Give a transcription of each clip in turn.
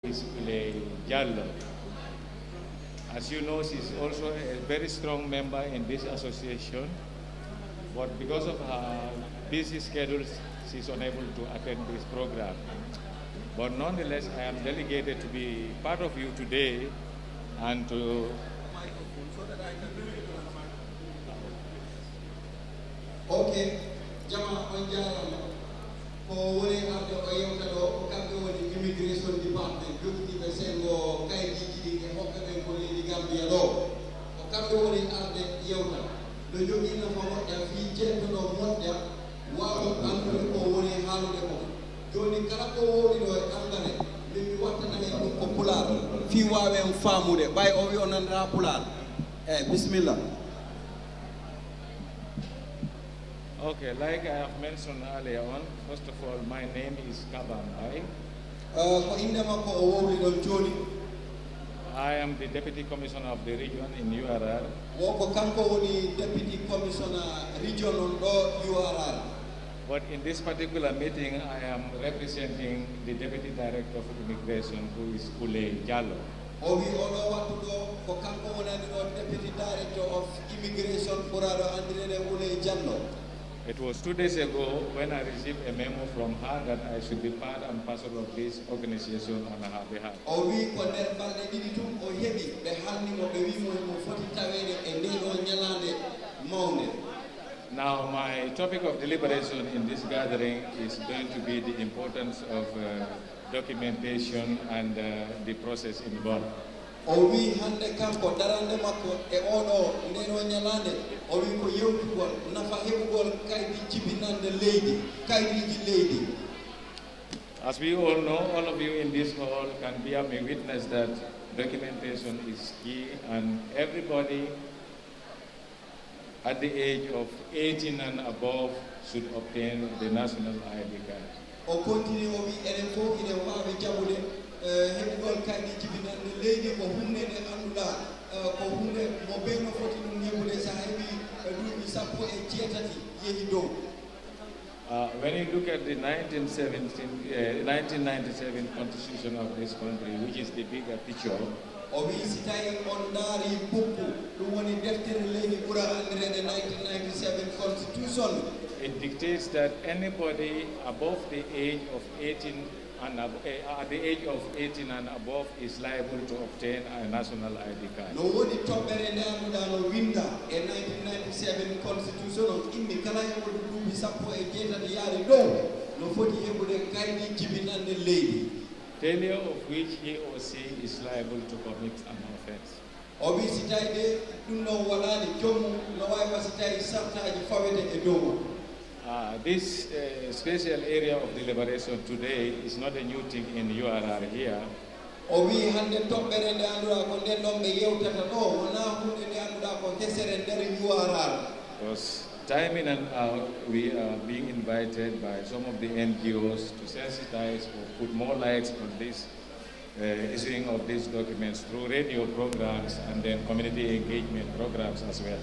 is Jallo. As you know, she's also a very strong member in this association, but because of her busy schedules, she's unable to attend this program. But nonetheless, I am delegated to be part of you today and to... Okay, Jama Anjara, for when I have the Oyokado, Capital Immigration Department, Duty Besengo, Kaiji, and Hokan Poli Gambia law, or Capital have the Yoga. The Yogi of a feature to know what they are, while Andrew or Wone Halo. Johnny Caraco, Angane, maybe what an popular, few are and farm by Ovion and Rapular. Bismillah. Okay, like I have mentioned earlier on, first of all, my name is Kabambai. I am the Deputy Commissioner of the region in URR. Deputy Commissioner region URR. But in this particular meeting, I am representing the Deputy Director of Immigration, who is Ule Jallo. Deputy Director of Immigration, Ule Jallo. It was 2 days ago when I received a memo from her that I should be part and parcel of this organization on her behalf. Now, my topic of deliberation in this gathering is going to be the importance of documentation and the process involved. Owi hande kanko darande makko e odo ndeno nyalande owi ko yewtugol nafa hebugol kaydi jibinande leydi kaydiji leydi. As we all know, all of you in this hall can bear me witness that documentation is key, and everybody at the age of 18 and above should obtain the national ID card. O continue owi enen fof ine wawi jabude hebugol kaydi jibinande leydi ko hunde de anduda ko hunde mo beno foti dum hebude sa hebi duubi sappo e jeetati yehi dow. When you look at the 1997 constitution of this country, which is the bigger picture, o wi si tawi on daari bukku dum woni deftere leydi ɓura andirede 1997 constitution, it dictates that anybody above the age of 18 and at the age of 18 and above is liable to obtain a national ID card. No woni toɓɓere nde annduɗa no winda e 1997 constitution on immi kala heɓude duuɓi sappo e jeetati yaari dow no foti heɓude kaydi jibinande leydi, failure of which he or she is liable to commit an offense. O wi si tawi de ɗum ɗon waɗani joomum no wawi wa si tawi sartaji fawete e dow. This special area of deliberation today is not a new thing in URR here. Because time in and out, we are being invited by some of the NGOs to sensitize or put more lights on this issuing of these documents through radio programs and then community engagement programs as well.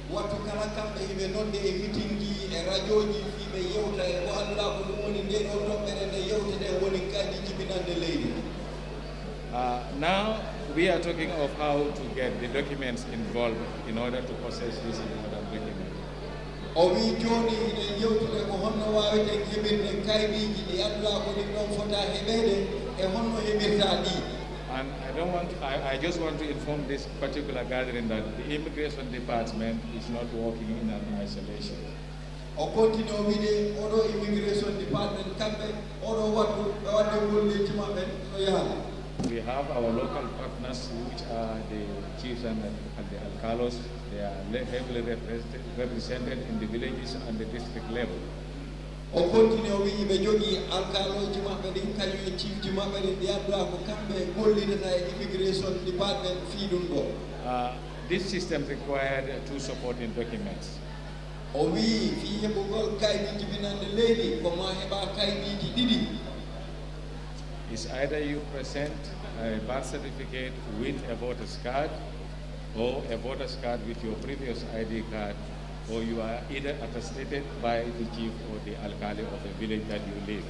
Watu kala kambe hibe nonde e meeting ji e radioji fibe yewta e ko andura ko dum woni de do tobbere de yewta de woni kadi jibinande leydi. Now we are talking of how to get the documents involved in order to process this important document. O wi joni ine yewtude ko honno wawete hebirde kaydiji di andura ko dum don fota hebede e honno hebirta di. And I just want to inform this particular gathering that the immigration department is not working in an isolation. We have our local partners, which are the chiefs and the alcalos. They are heavily represented in the villages and the district level. O continue wi be jogi alkaloji mabbe din kañum chief ji mabbe din diadra ko kambe gollidata e immigration department fiidum go. This system required two supporting documents. O wi fi hebugol kaydi jibinande leydi ko ma heba kaydiji didi. Is either you present a birth certificate with a voter's card or a voter's card with your previous ID card or you are either attested by the chief or the alcalde of the village that you live.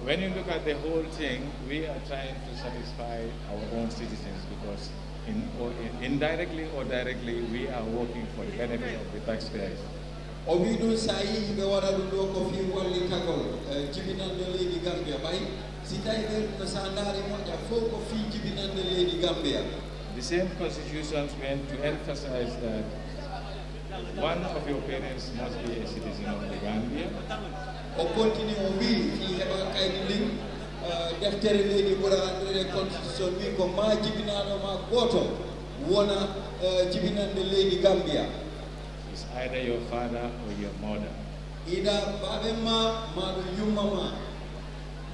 When you look at the whole thing, we are trying to satisfy our own citizens because indirectly or directly, we are working for the benefit of the taxpayers. The same constitutions went to emphasize that one of your parents must be a citizen of the Gambia. It's either your father or your mother.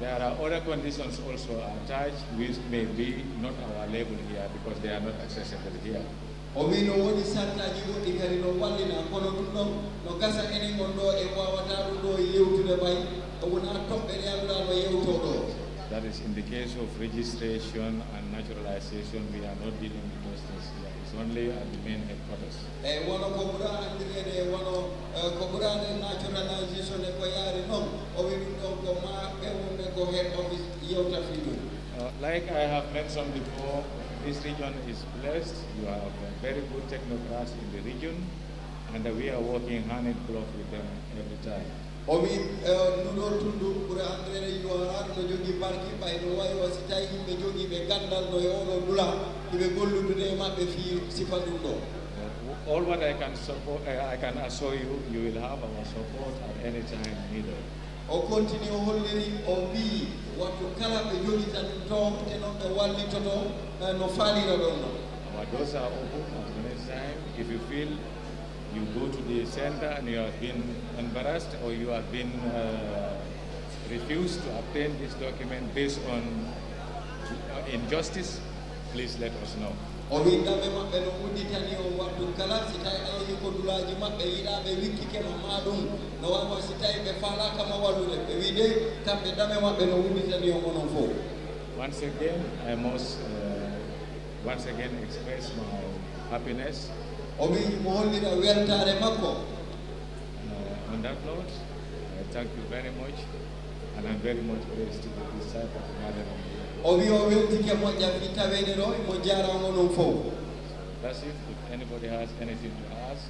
There are other conditions also attached which may be not our level here because they are not accessible here. That is in the case of registration and naturalization, we are not dealing with those things here. It's only at the main headquarters. Like I have mentioned before, this region is blessed. You have very good technocrats in the region, and we are working hand in glove with them every time. All what I can support, I can assure you, you will have our support at any time needed. O continue holding o bi watu kala be joli tan tom tenon be walli toto no fali la don. Our doors are open at any time. If you feel you go to the center and you have been embarrassed or you have been refused to obtain this document based on injustice, please let us know. O wi dambe mabbe no udditani o watu kala sitay ay ko dulaji mabbe yida be wikkike ma dum no wamo sitay be fala kama walule be wide kambe dambe mabbe no udditani o monon fo. Once again, I must once again express my happiness. O wi mo hollira weltare makko. On that note, I thank you very much, and I'm very much pleased to be this type of madam. That's it. If anybody has anything to ask.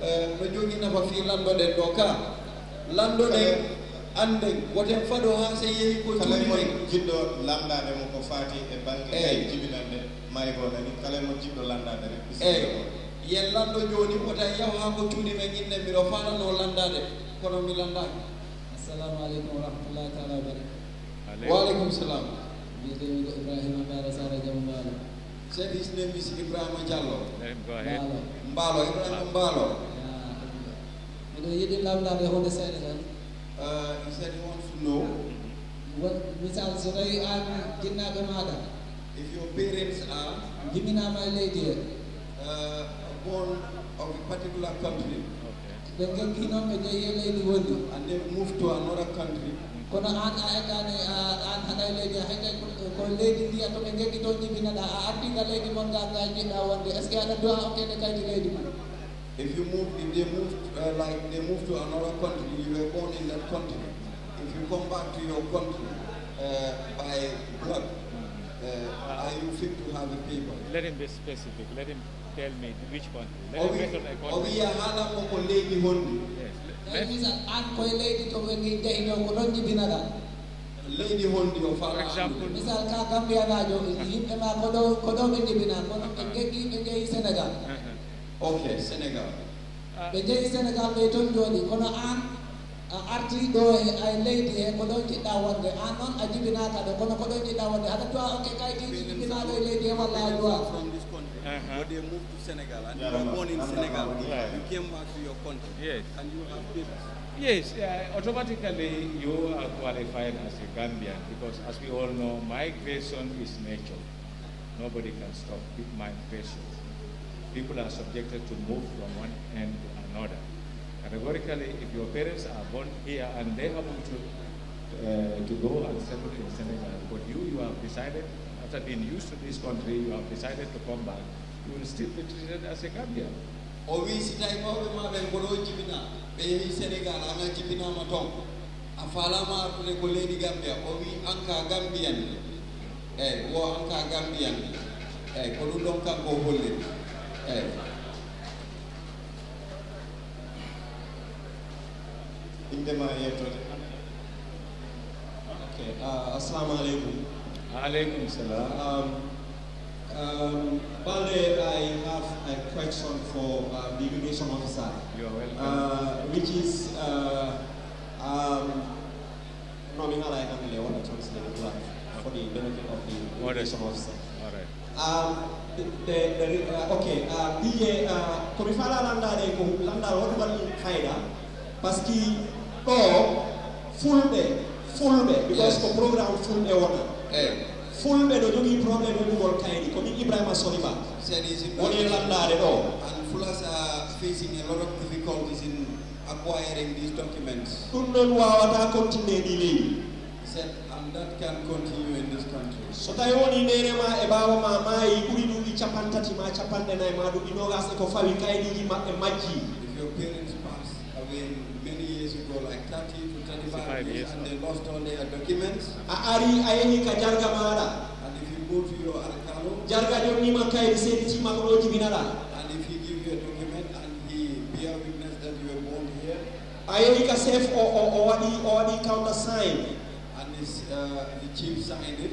no jogi na fa fi lando de doka lando de ande woten fado ha se yehi ko tuli mo jiddo landade mo ko fati e bangi kay jibinande may go nani kala mo jiddo landade rek yen lando joni wota yaw ha ko tuli me ginne mi ro fala no landade kono mi landade. Assalamu alaikum wa rahmatullahi ta'ala wa barakatuh. Wa alaikum salam. Bidu Ibrahim Bara Sara Jambalo. Said his name is Ibrahim Jallo. Let him go ahead. Mbalo Ibrahim Mbalo. You didn't love that the whole Senegal. He said he wants to know what results are if your parents are give me now my lady born of a particular country and they move to another country. If they move to another country, you were born in that country. If you come back to your country by blood, are you fit to have a paper? Let him be specific. Let him tell me which country. Let him mention a country. Lady Hondi of for example, Senegal. Okay, Senegal. Senegal arti do ay lady e ko don ci dawande anon ajibina ka do kono ko don ci dawande ada to okay kay ci bina do lady e wala do from this country. but they moved to Senegal, and you were born in Senegal. You came back to your country, Yes. and you have papers. Yes, automatically you are qualified as a Gambian because, as we all know, migration is nature. Nobody can stop migration. People are subjected to move from one end to another. Categorically, if your parents are born here and they happen to go and settle in Senegal, but you have decided, after being used to this country, you have decided to come back, you will still be treated as a Gambian. Owi sitai ko be ma ben bodo jibina be Senegal anga jibina ma ton afala ma ne ko ledi Gambia owi anka Gambian wo anka Gambian ko dum don kan ko holle indema yetode. Okay, assalamu alaikum. Alaikum salam. Balde, I have a question for the immigration officer. You are welcome. Which is, for the benefit of the immigration officer. All right. Okay, DJ, komifala landare ko landar wotubal faida paski to fulbe because ko program fulbe wona. FULBE do jogi problem e bugol kaydi ko min Ibrahima Soliba woni landare do, and Fulas are facing a lot of difficulties in acquiring these documents. dum non wawata continue di leydi. He said, and that can continue in this country. So tawi woni nenema e bawa ma maayi ɓuri ɗuɗi capantati ma capanɗe nayi ma ɗum inogas e ko fawi kaydiji maɓɓe majji. If your parents passed away many years ago, like 30 to 35 years, and they lost all their documents, a ari a yehi ka jarga maɗa, and if you go to your alcalo, jarga jonnima kaydi seeditima ko ɗo jibinaɗa, and if he give you a document and he bear witness that you were born here, a yehi ka chef o waɗi counter sign, and the chief signed it,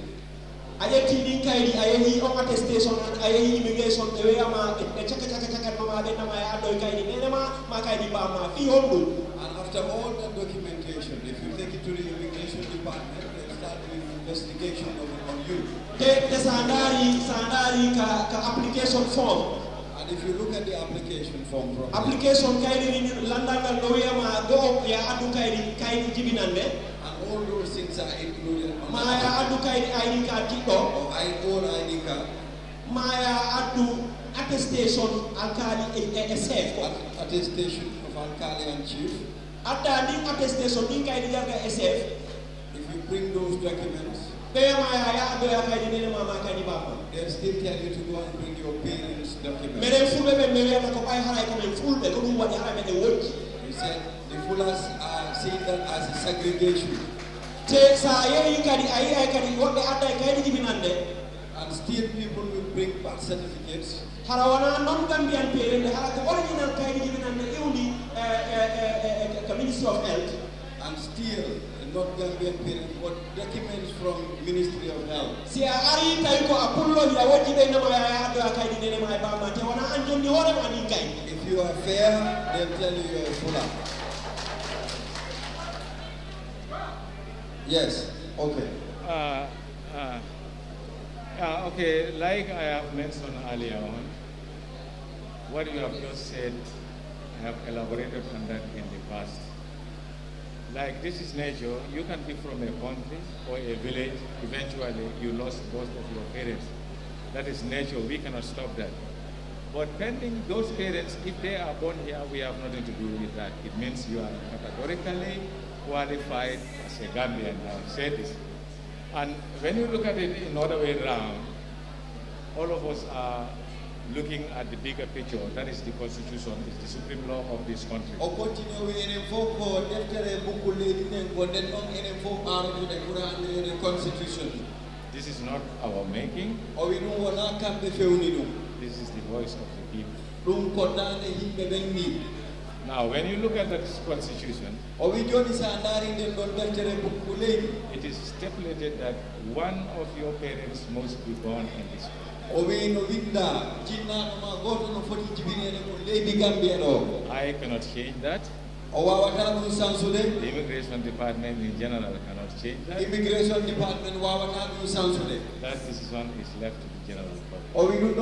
a ƴetti ɗin kaydi a yehi on attestation a yehi immigration ɓe wiyama ɓe caka mama ɓe nama e addo e kaydi nenema ma kaydi bamma fi honɗum. and after all that documentation, if you take it to the immigration department, they'll start doing investigation on you. Te sandari ka application form. And if you look at the application form properly, Application kaydi landangal do wiyama go ya addu kaydi jibinande. and all those things are included on Ma the ya addu kaydi ID card tiɗɗo. or own ID card, Ma ya addu attestation alkali e chef ko. attestation of alkali and chief. Adda ɗin attestation ɗin kaydi jarga e chef. If you bring those documents, Ɓe wiyama ya addo ya kaydi nenema ma kaydi bamma. they'll still tell you to go and bring your parents' documents. Minen fulɓe ɓe mi wiyata ko ɓay haray komin fulɓe ko ɗum waɗi hara meɗen wojji. He said the Fullers are seeing that as a segregation, Te sa yehi kadi a yiyay kadi woɓɓe adda e kaydi jibinande. and still people will bring birth certificates, Hara wana non Gambian parent hara ko original kaydi jibinande iwdi ka Ministry of Health. and still not Gambian parents, but documents from Ministry of Health. Si a ari tawi ko a pulloji a wojji ɓe nama ya addo a kaydi nenema e bamma te wona an jonni hoorema ɗin kaydi. If you are fair, they'll tell you you're a Fuller. Yes. Okay. Okay, like I have mentioned earlier on, what you have just said, I have elaborated on that in the past. Like this is nature, you can be from a country or a village, eventually you lost both of your parents. That is nature, we cannot stop that. But pending those parents, if they are born here, we have nothing to do with that. It means you are categorically qualified as a Gambian. I've said this. And when you look at it in another way around, all of us are looking at the bigger picture. That is the Constitution, it's the supreme law of this country. This is not our making. This is the voice of the people. Now, when you look at this Constitution, it is stipulated that one of your parents must be born in this country. I cannot change that. The immigration department in general cannot change that. Immigration department That decision is left to the general public.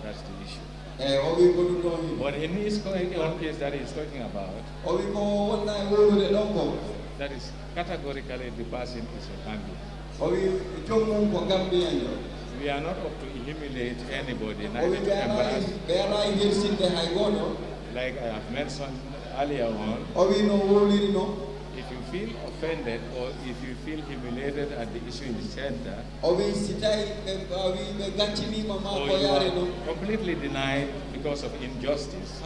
That's the issue. But in his own case that he's talking about, that is categorically the person is a Gambian. We are not up to humiliate anybody, neither to embarrass. Like I have mentioned earlier on, if you feel offended or if you feel humiliated at the issue in the center, or you are completely denied because of injustice,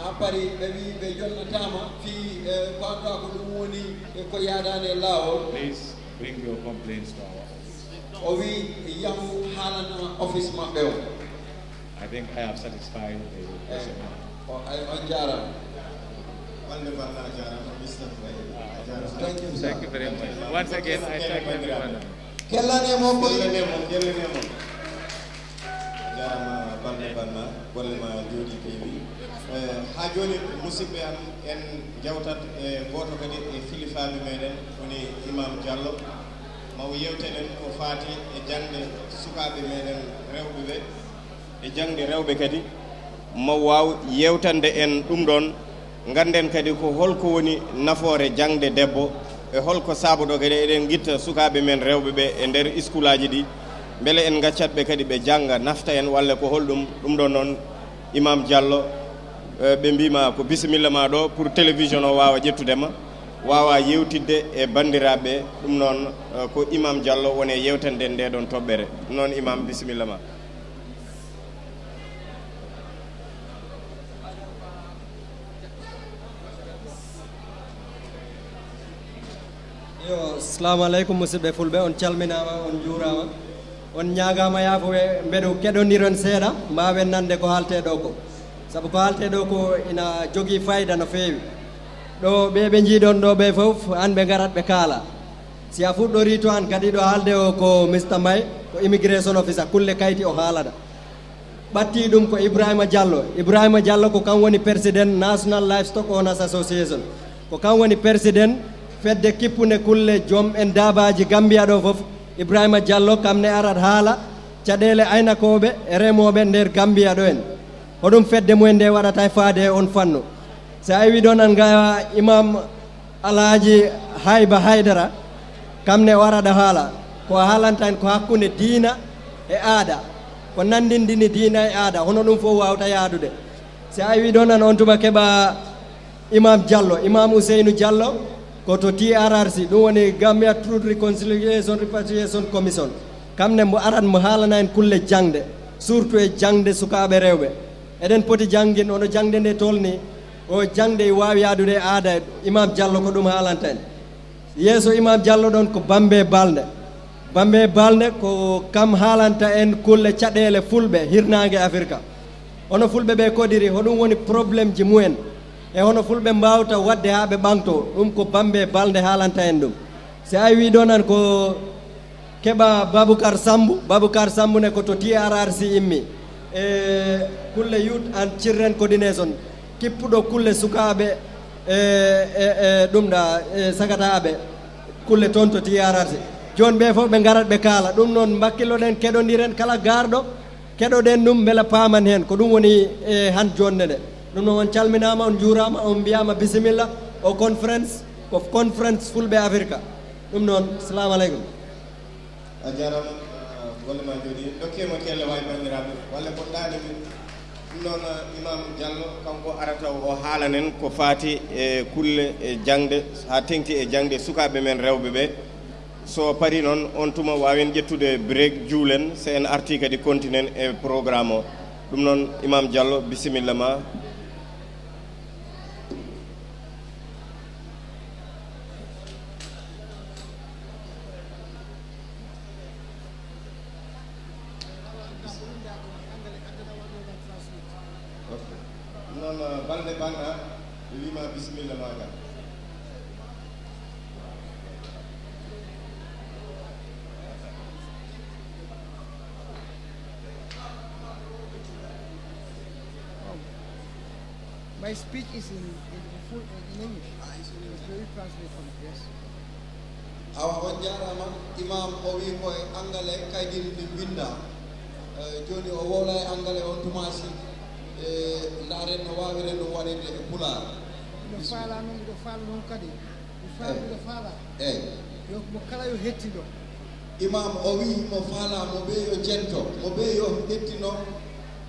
please bring your complaints to our office. I think I have satisfied the question. Thank you very much. Once again, I thank everyone. Hajoni musibe am en jawtat goto kadi e filifaɓe meɗen woni Imam Diallo maw yewtenen ko faati e jangde sukaɓe meɗen rewɓe ɓe e jangde rewɓe kadi maw waw yewtande en ɗum ɗon ganden kadi ko holko woni nafoore jangde debbo e holko sabuɗo kadi eɗen guitta sukaɓe men rewɓe ɓe e nder iskulaji ɗi beele en gaccatɓe kadi ɓe jangga nafta en walla ko holɗum ɗum ɗon noon Imam Diallo ɓe mbima ko bisimilla ma ɗo pour télévision o wawa ƴettudema wawa yewtidde e bandiraɓe ɗum noon ko Imam Diallo woni e yewtande nde ɗon toɓɓere noon Imam bisimilla ma. Yo, assalamu alaikum musidɓe fulɓe, on calminama, on juurama, on ñagama yafowe mbeɗo keɗodiron seeɗa mbawen nande ko haalte ɗo ko saabu ko haalte ɗo ko ina jogui fayida no fewi ɗo ɓe jiiɗon ɗo ɓe foof an ɓe garat ɓe kaala si a fuɗɗori to an kadi ɗo haalde o ko Mr May ko immigration officer kulle kayti o haalata ɓatti ɗum ko Ibrahima Diallo ko kam woni président National Livestock Owners Association ko kam woni président fedde kippunde kulle joom en daabaji Gambia ɗo foof Ibrahima Diallo kam ne arat haala caɗele aynakoɓe e remoɓe nder Gambia ɗo en hoɗum fedde mumen nde waɗata faade e on fannu so a wi ɗon an ga Imam Alhaji Hayba Haydara kam ne waraɗa haala ko haalanta en ko hakkunde diina e aada ko nandindini diina e aada hono ɗum fof wawta yaadude so a wi ɗon an on tuma keɓa Imam Diallo Imam Ousainou Diallo ko to TRRC ɗum woni Gambia Truth Reconciliation Repatriation Commission kam ne mo arat mo haalana en kulle jangde surtout e jangde sukaɓe rewɓe eɗen poti jangin oɗo jangde nde tolni o jangde wawi yaadude aada Imam Diallo ko ɗum haalanta en yeeso Imam Diallo ɗon ko Bambe Balde ko kam haalanta en kulle caɗele fulɓe hirnangue Afrique hono fulɓe ɓe kodiri hoɗum woni probléme ji mumen e hono fulɓe mbawta wadde ha ɓe ɓangto ɗum ko Bambe Balde haalanta en ɗum si a wi ɗon an ko keɓa Baboucar Sambou ne ko to TRRC immi e kulle youth and children coordination kippuɗo kulle sukaɓe e ɗum ɗa sagataɓe kulle toon to TRRC joni ɓe fof ɓe garat ɓe kaala ɗum noon bakkilloɗen keɗodiren kala garɗo keɗoɗen ɗum beela paman hen ko ɗum woni e han jonde nde ɗum noon on calminama on juurama on mbiyama bisimilla o conference ko conference fulɓe Afrique ɗum noon assalamu aleykum a jarama golle ma jooɗi dokkema kelle wawi bandiraɓe walla poɗɗani min ɗum noon Imam Diallo kanko arata o haalanen ko faati e kulle e jangde ha tengti e jangde sukaɓe men rewɓe ɓe so pari noon on tuma wawen ƴettude break juulen so en arti kadi continuen e programme o ɗum noon Imam Diallo bisimilla ma. non balde banna wima bisimilla maga My speech is in English. It's very translated, yes. Awa on jarama imam o wi koye angale kaydiri ndi winda joni o wola e angale on tumasi ndaren no wawiren ɗum waɗede e pular miɗo faala noon kadi miɗo faala yo mo kala yo hettiɗo imam o wi mo faala mo ɓe yo jento mo ɓe yo hettino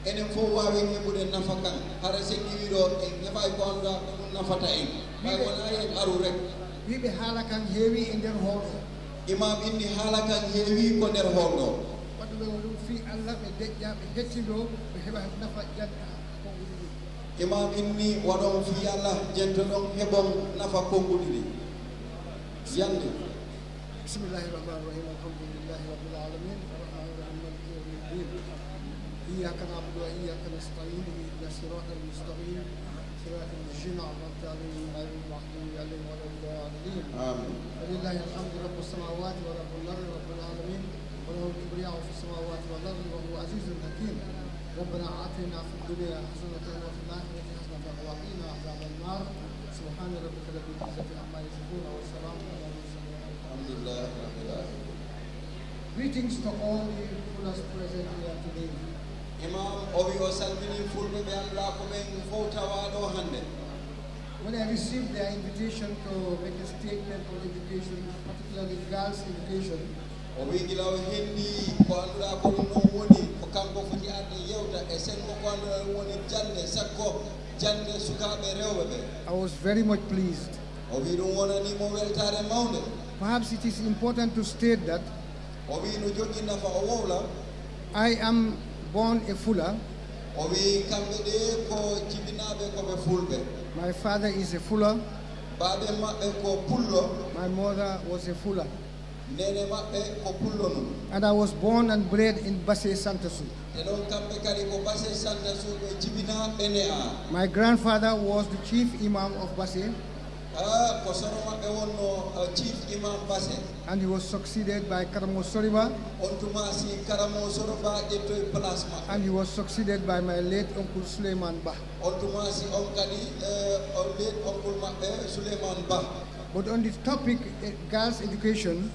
enen fof wawi heɓude nafa kan hara sen ɗiwiɗo en heɓay ko annduɗa ko ɗum nafata en hay wona yen aru rek wiɓe haala kan heewi e nder hoolɗo imam inni haala kan heewi ko nder hoolɗo waɗu ɓe ɗum fi allah ɓe deƴƴa ɓe hettiɗo ɓe heɓa nafa janɗa konguɗi ɗi imam inni waɗon fi allah jento ɗon heɓon nafa konguɗi ɗi yande bismillahi rahmani rahim alhamdulillahi rabbil alamin arrahmani rahim maliki yawmiddin iyyaka na'budu wa iyyaka nasta'in ihdinas siratal mustaqim siratal ladzina an'amta alaihim ghayril maghdubi alaihim waladdallin amin walillahi alhamdu rabbus samawati wa rabbul ardi rabbil alamin wa lahu al-kibriya'u fis samawati wal ardi wa huwa azizun hakim ربنا آتنا في الدنيا حسنة وفي الآخرة حسنة وقنا عذاب النار سبحان ربك رب العزة عما يصفون والسلام على المرسلين الحمد لله رب العالمين. Greetings to all the fullers present here today. Imam obi o salmini fulɓe ɓe annduɗa ko ɓen fowtawaɗo hannde. When I received their invitation to make a statement on education, particularly girls' education, o wi gila o hendi ko annduɗa ko ɗum ɗon woni ko kanko foti arde yewta e sengo ko annduɗa ɗum woni jande sakko jande sukaɓe rewɓe ɓe. I was very much pleased. O wi ɗum wonanimo weltare mawde. Perhaps it is important to state that o wi no jogui nafa o wowla I am born a Fuller. o wi kamɓe ɗe ko jibinaɓe koɓe fulɓe. My father is a Fuller. Baɓe maɓɓe ko pullo. My mother was a Fuller. Nene maɓɓe ko pullo num. And I was born and bred in BASSE8th. E ɗon kamɓe kadi ko BASSE8th ɓe jibina ɓene a. My grandfather was the chief imam of BASSE. Ko sono maɓɓe wonno chief imam BASSE. And he was succeeded by Karamo Soriba. On tumasi Karamo Soriba ƴettoye place maɓɓe. And he was succeeded by my late uncle Suleiman Ba. On tumasi on kadi on late uncle maɓɓe Suleiman Ba. But on the topic girls' education,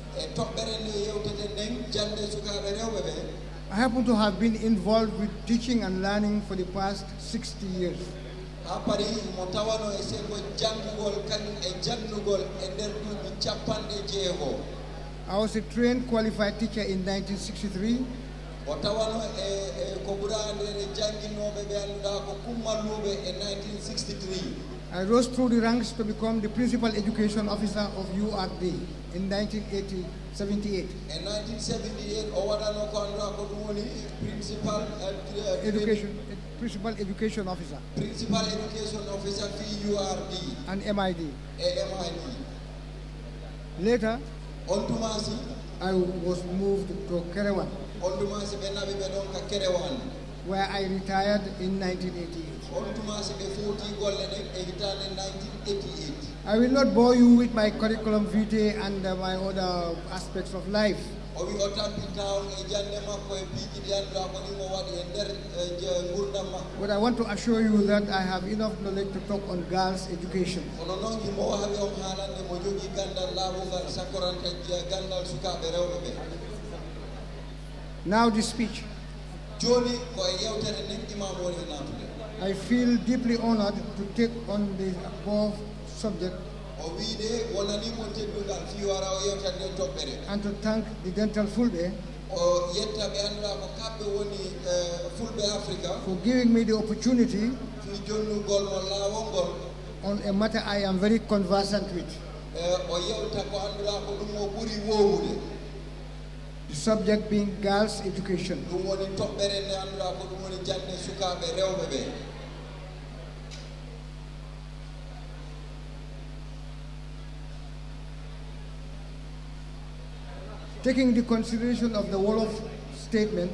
I happen to have been involved with teaching and learning for the past 60 years. I was a trained qualified teacher in 1963. I rose through the ranks to become the principal education officer of URD in 1978. In 1978, principal education officer. Principal education officer for URD. And MID. Later, I was moved to Kerewan, where I retired in 1988. I will not bore you with my curriculum vitae and my other aspects of life. But I want to assure you that I have enough knowledge to talk on girls' education. Now the speech. I feel deeply honored to take on the above subject and to thank the Dental FULBE for giving me the opportunity on a matter I am very conversant with. The subject being girls' education. Taking the consideration of the Wolof statement,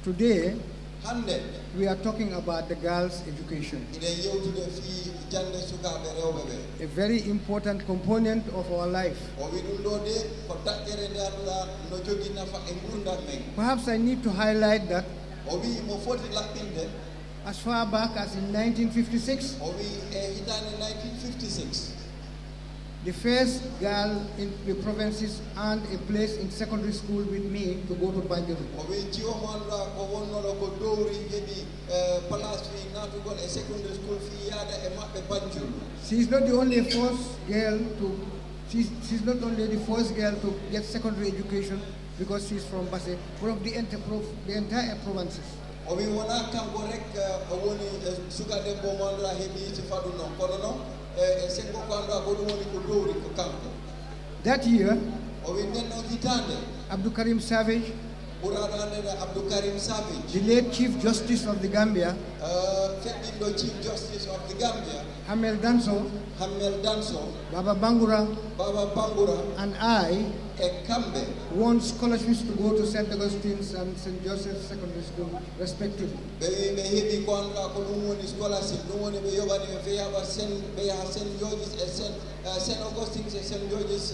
today, hande we are talking about the girls' education, ine yewtude fi jande sukaɓe rewɓe ɓe. a very important component of our life. O wi ɗum ɗo de ko daƴƴere nde annduɗa no jogii nafa e gurdam men. Perhaps I need to highlight that O wi mo foti laɓɓinde as far back as in 1956, o wi e hitande 1956 the first girl in the provinces earned a place in secondary school with me to go to Banjul. o wi jiwo mo annduɗa ko wonnoɗo ko dowri heɓi place fi natugol e secondary school fi yaada e maɓɓe Banjul. She is not the only first girl to, she's not only the first girl to get secondary education because she's from Basse, from the entire provinces. O wi wona kanko rek woni suka debbo mo annduɗa heɓi yiti faɗu noon kono noon e sengo ko annduɗa ko ɗum woni ko dowri ko kanko. That year, O wi nden ɗon hitande Abdul Karim Savage, ɓuraɗo andede Abdou Karim Savage, the late Chief Justice of the Gambia, feɗɗinɗo Chief Justice of the Gambia, Hamel Danso, Hammel Danso, Baba Bangura, Baba Bangura, and I e kamɓe won scholarships to go to St. Augustine's and St. Joseph's Secondary School, respectively. ɓe wi ɓe heeɓi ko annduɗa ko ɗum woni scholarship ɗum woni ɓe yoɓani ɓe feyaɓa ɓe yaha St. George's e St. Augustine's e St. George's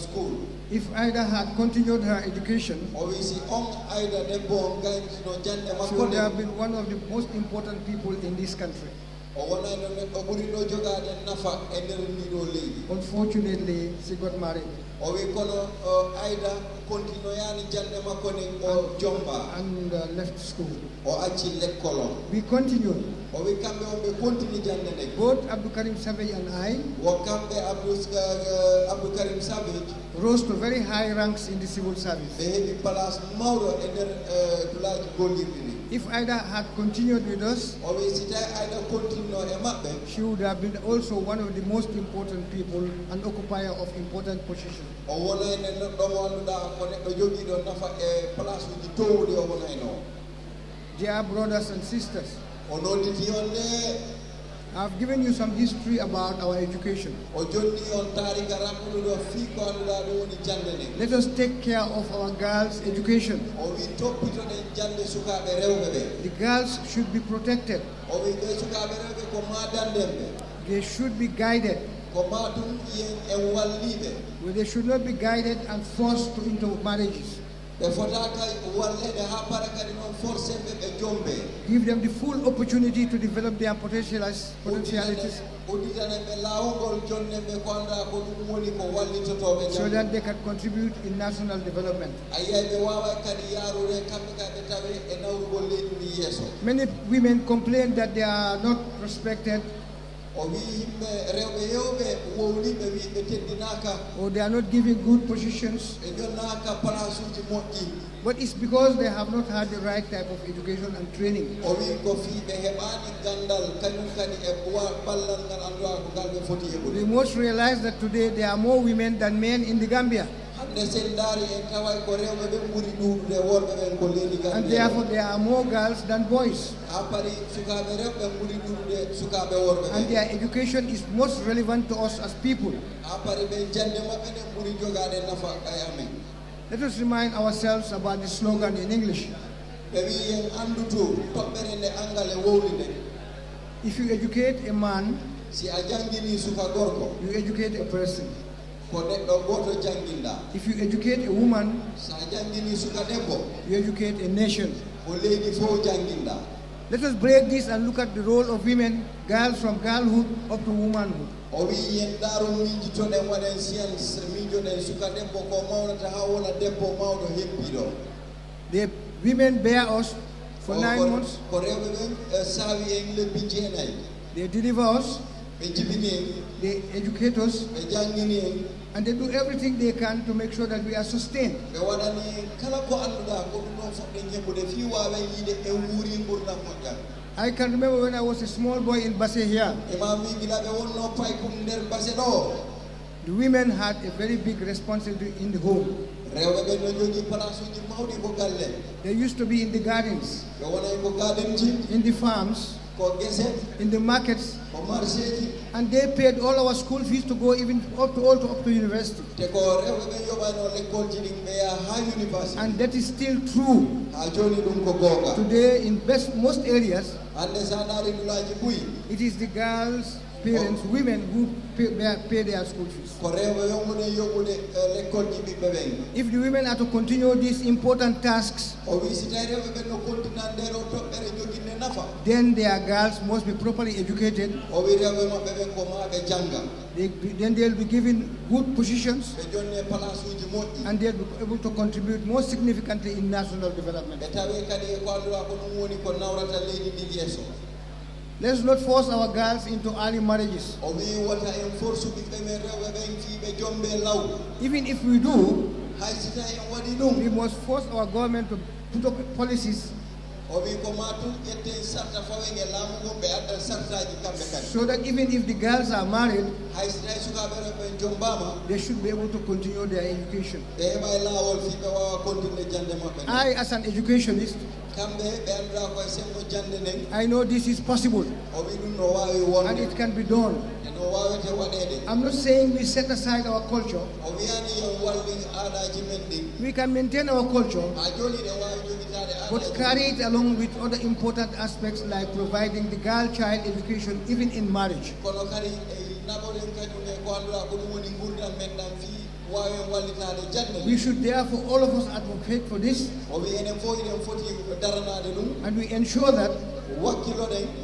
school. If Ida had continued her education, O wi si on Aida debbo on gaynitino jande she makko would nde have been one of the most important people in this country. o wonano neɗɗo ɓuriɗo jogade nafa e nder ndiɗo leydi. Unfortunately, she got married O wi kono Aida continuoyani jande makko nde o jomba and left school. o acci l'école on. We continued. O wi kamɓe on ɓe continue jande nde. Both Abdul Karim Savage and I Wo kamɓe Abdou Karim Savage rose to very high ranks in the civil ɓe service. heeɓi place mawɗo e nder dulaji gollirɗi ɗi. If Ida had continued with us, O wi si tawi Aida continue e maɓɓe she would have been also one of the most important people and occupier of important positions. o wonayno neɗɗo mo annduɗa ko neɗɗo jogiiɗo nafa e place uji towɗi o wonayno. Dear brothers and sisters, O nodditi on nde I've given you some history about our education. o jonni on taarika rakkuɗuɗo fii ko annduɗa ɗum woni jande nde. Let us take care of our girls' education. O wi toppitoɗen jande sukaaɓe rewɓe ɓe. The girls should be protected. O wi ɓe sukaaɓe rewɓe ko ma danden ɓe, They should be guided. ko ma ɗum yen en walliɓe. They should not be guided and forced into marriages. Ɓe fotaka walleɗe ha para kadi noon forcéɓe ɓe jombe. Give them the full opportunity to develop their potentialities. Udditane ɓe laawol jonne ɓe ko annda ko ɗum woni ko wallitotoɓe So that they can contribute in national development. a yiyay ɓe wawa kadi yaarude kamɓe ka ɓe tawe e nawrugol leydi ndi yeeso. Many women complain that they are not respected O wi yimɓe rewɓe yewɓe wowliɓe wi ɓe teddinaka or they are not given good positions. ɓe jonnaka place uji moƴƴi. But it's because they have not had the right type of education and training. O wi ko fii ɓe heɓani gandal kañum kadi e ballal ngal annduɗa ko ngal ɓe foti We heɓude. must realize that today there are more women than men in the Gambia. Hande sen daari en taway ko rewɓe ɓe ɓuri ɗuɗude worɓe ɓen ko leydi And Gambia. therefore there are more girls than boys. Ha pari sukaaɓe rewɓe ɓuri ɗuɗude sukaaɓe worɓe And ɓe. their education is most relevant to us as people. Ha pari ɓen jande maɓɓe ɗen ɓuri jogade nafa e amen. Let us remind ourselves about the slogan in English. Ɓe wi en annduto toɓɓere nde angale wowlide. If you educate a man, Si a jangini suka gorko you educate a person. ko neɗɗo goto janginɗa. If you educate a woman, Sa jangini suka debbo you educate a nation. ko leydi fof janginɗa. Let us break this and look at the role of women, girls from girlhood up to womanhood. O wi yen daaro miijitoɗen waɗen science miijoɗen suka debbo ko mawnata ha wona debbo mawɗo heppiɗo. The women bear us for 9 months. Ko rewɓe ɓen saawi en lebbi jeenayi. They deliver us, Ɓe jibini en, they educate us, ɓe jangini en, and they do everything they can to make sure that we are sustained. ɓe waɗani en kala ko annduɗa ko ɗum ɗon foɗɗen heɓude fi wawen yiide en wuuri gurdam moƴƴal. I can remember when I was a small boy in Basse here, Ima wi gila ɓe wonno paykum nder base ɗo. the women had a very big responsibility in the home. Rewɓe ɓen no jogii place uji mawɗi ko galle. They used to be in the gardens, Ɓe wonay ko garden ji, in the farms, ko in the markets, and they paid all our school fees to go even up to university. And that is still true. Today, in most areas, it is the girls' parents, women who pay their school fees. If the women are to continue these important tasks, then their girls must be properly educated. Then they'll be given good positions, and they'll be able to contribute more significantly in national development. Let's not force our girls into early marriages. Even if we do, we must force our government to put up policies so that even if the girls are married, they should be able to continue their education. I, as an educationist, I know this is possible and it can be done. I'm not saying we set aside our culture. We can maintain our culture, but carry it along with other important aspects like providing the girl-child education even in marriage. We should therefore, all of us, advocate for this, and we ensure that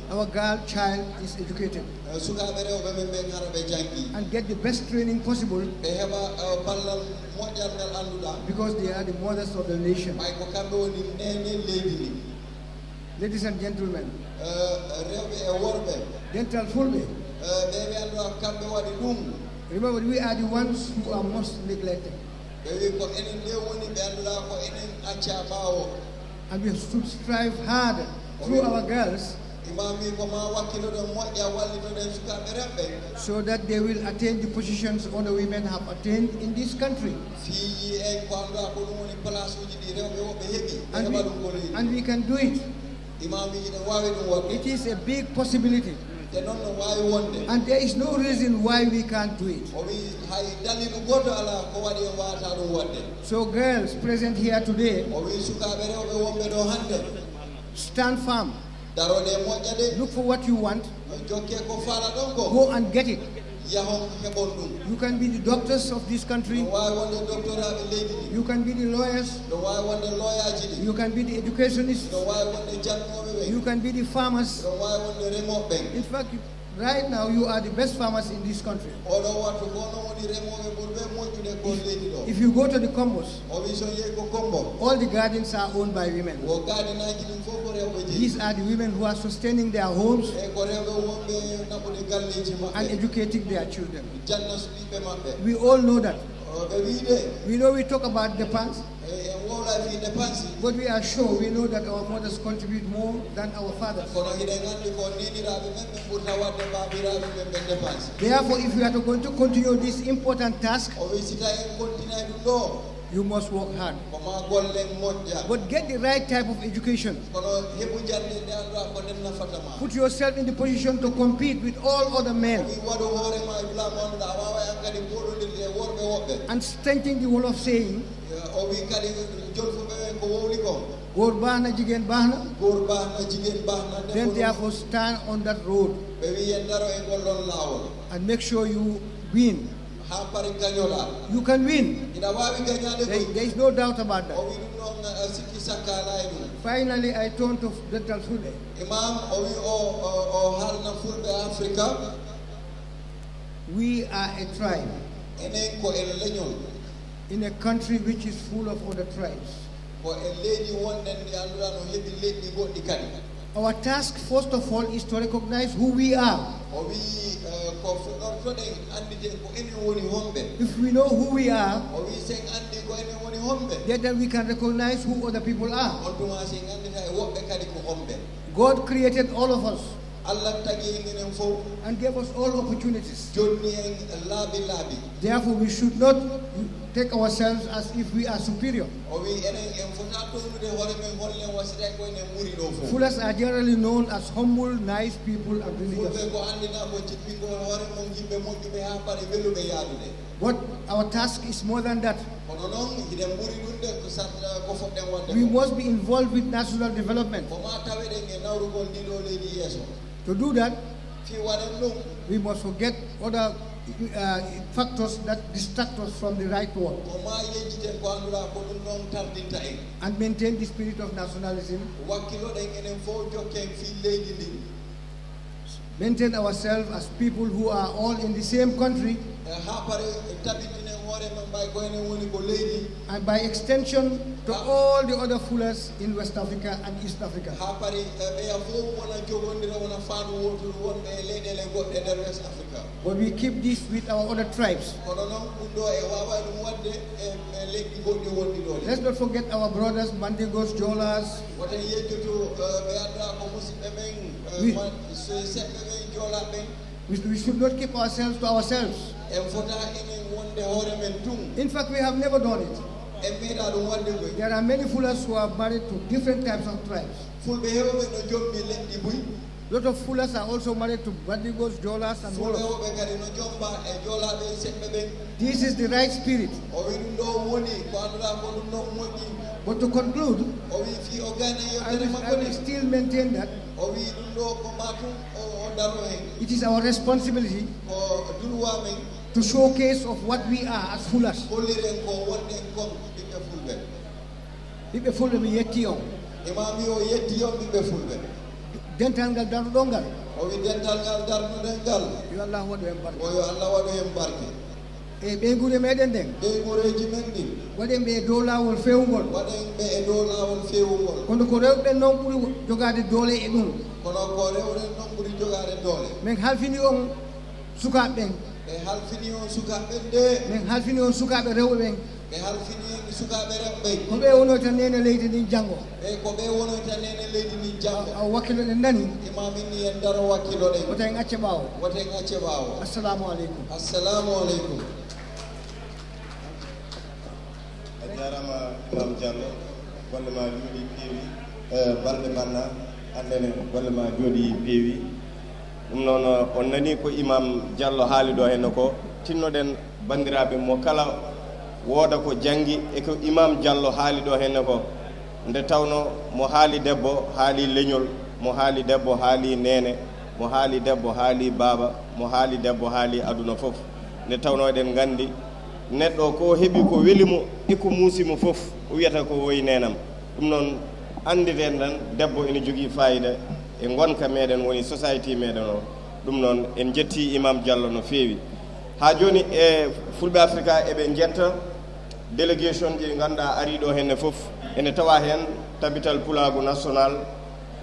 our girl child is educated and get the best training possible, because they are the mothers of the nation. Ladies and gentlemen, dental FULBE, remember, we are the ones who are most neglected. And we should strive hard through our girls so that they will attain the positions other women have attained in this country. And we can do it. It is a big possibility. And there is no reason why we can't do it. So girls present here today, stand firm. Look for what you want. Go and get it. You can be the doctors of this country. You can be the lawyers. You can be the educationists. You can be the farmers. In fact, right now you are the best farmers in this country. If you go to the combos, all the gardens are owned by women. These are the women who are sustaining their homes and educating their children. We all know that. We know we talk about the past, but we are sure, we know that our mothers contribute more than our fathers. Therefore, if we are going to continue this important task, you must work hard. But get the right type of education. Put yourself in the position to compete with all other men. And strengthen the wall of saying, then therefore stand on that road and make sure you win. You can win. There is no doubt about that. Finally, I turn to dental FULBE. We are a tribe in a country which is full of other tribes. Our task, first of all, is to recognize who we are. If we know who we are, then we can recognize who other people are. God created all of us. and gave us all opportunities. Therefore, we should not take ourselves as if we are superior. Fullers are generally known as humble, nice people and religious. But our task is more than that. We must be involved with national development. To do that, we must forget other factors that distract us from the right one and maintain the spirit of nationalism. Maintain ourselves as people who are all in the same country, and by extension to all the other Fullers in West Africa and East Africa. But we keep this with our other tribes. Let's not forget our brothers, Mandigos, Jolas. We should not keep ourselves to ourselves. In fact, we have never done it. There are many Fullers who are married to different types of tribes. A lot of Fullers are also married to Bandigos, Jolas, and Wolofs. This is the right spirit. But to conclude, I will still maintain that it is our responsibility to showcase of what we are as Fullers. Bibe Fulbe mi yetti on. Imam yo yetti on bibe Fulbe. Dental ngal daru dongal. O wi dental ngal darnu dengal. Yo Allah wadu en barke. O yo Allah wadu en barke. E be gure meden den. Be gureji men din. Waden be do lawol fewugol. Waden be e do lawol fewugol. Kono ko rewbe non buri jogade dole e dum. Kono ko rewbe non buri jogade dole. Men halfini on suka ben. Be halfini on suka ben de. Men halfini on suka be rewbe ben. Be halfini suka be rewbe. Ko be wono tan nene leydi ni jango. E ko be wono tan nene leydi ni jango. A wakilo den nani. Imamini en daro wakilo den. Woten acce bawo. Woten acce bawo. Assalamu alaikum. Assalamu alaikum. Jarama Imam Diallo golle ma jodi peewi balde manna andene golle ma jodi peewi dum non on nani ko Imam Diallo haali do hen ko tinnoden bandirabe mo kala woda ko jangi e ko Imam Diallo haali do hen ko nde tawno mo haali debbo haali leñol mo haali debbo haali nene mo haali debbo haali baba mo haali debbo haali aduna fof nde tawno den gandi neddo ko hebi ko welimo e ko musimo fof o wiyata ko woyi nenam dum non anditen dan debbo ene jogi fayida e gonka meden woni society meden o dum non en jetti Imam Diallo no feewi ha joni e Fulbe Africa e be jetta delegation je ganda ari do henne fof ene tawa hen tabital pulago national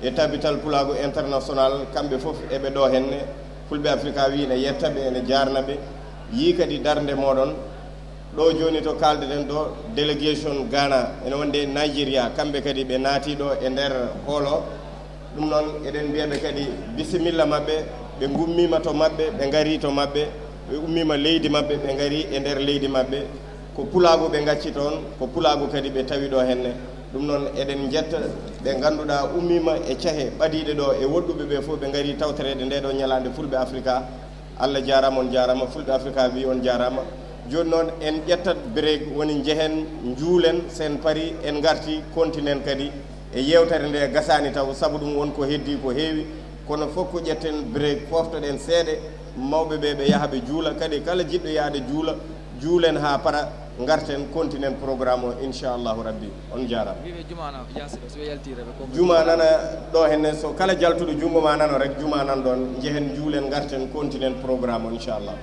e tabital pulago international kambe fof e be do henne Fulbe Africa wi ne yettabe ene jarnabe yi kadi darde modon do joni to kalde den do delegation Ghana ene wonde Nigeria kambe kadi be naati do e der holo dum non eden biebe kadi bismillah mabbe be gummima to mabbe be ngari to mabbe be ummima leydi mabbe be ngari e der leydi mabbe ko pulago be ngacci ton ko pulago kadi be tawi do henne dum non eden jetta be ganduda ummima e ciahe badide do e woddube be fo be ngari tawterede nde do nyalande Fulbe Africa Allah jarama on jarama Fulbe Africa wi on jarama joni noon en ƴettat break woni jehen juulen sen pari en garti continent kadi e yewtere nde gasani taw sabu ɗum won ko heddi ko heewi kono fof ko ƴetten break foftoɗen seeɗe mawɓe ɓe ɓe yaha ɓe juula kadi kala jiɗɗo yahde juula juulen ha para garten continent programme o inchallahu rabbi on jarama juma nana ɗo henne so kala jaltuɗo jungo ma nano rek juma nan ɗon jehen juulen garten continent programme o inchallah